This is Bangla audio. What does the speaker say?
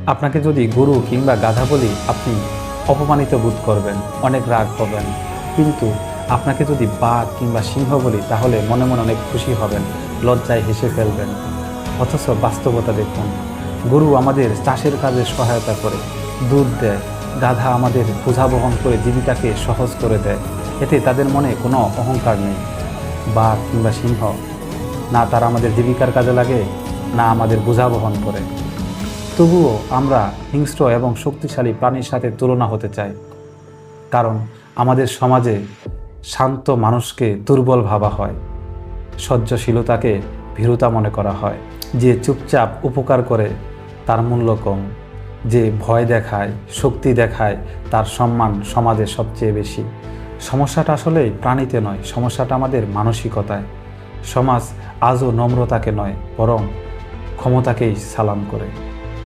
আপনাকে যদি গরু কিংবা গাধা বলি, আপনি অপমানিত বোধ করবেন, অনেক রাগ হবেন। কিন্তু আপনাকে যদি বাঘ কিংবা সিংহ বলি, তাহলে মনে মনে অনেক খুশি হবেন, লজ্জায় হেসে ফেলবেন। অথচ বাস্তবতা দেখুন, গরু আমাদের চাষের কাজে সহায়তা করে, দুধ দেয়। গাধা আমাদের বোঝা বহন করে জীবিকাকে সহজ করে দেয়। এতে তাদের মনে কোনো অহংকার নেই। বাঘ কিংবা সিংহ, না তারা আমাদের জীবিকার কাজে লাগে, না আমাদের বোঝা বহন করে। তবুও আমরা হিংস্র এবং শক্তিশালী প্রাণীর সাথে তুলনা হতে চাই, কারণ আমাদের সমাজে শান্ত মানুষকে দুর্বল ভাবা হয়, সহ্যশীলতাকে ভীরুতা মনে করা হয়। যে চুপচাপ উপকার করে তার মূল্য কম, যে ভয় দেখায়, শক্তি দেখায়, তার সম্মান সমাজে সবচেয়ে বেশি। সমস্যাটা আসলে প্রাণীতে নয়, সমস্যাটা আমাদের মানসিকতায়। সমাজ আজও নম্রতাকে নয়, বরং ক্ষমতাকেই সালাম করে।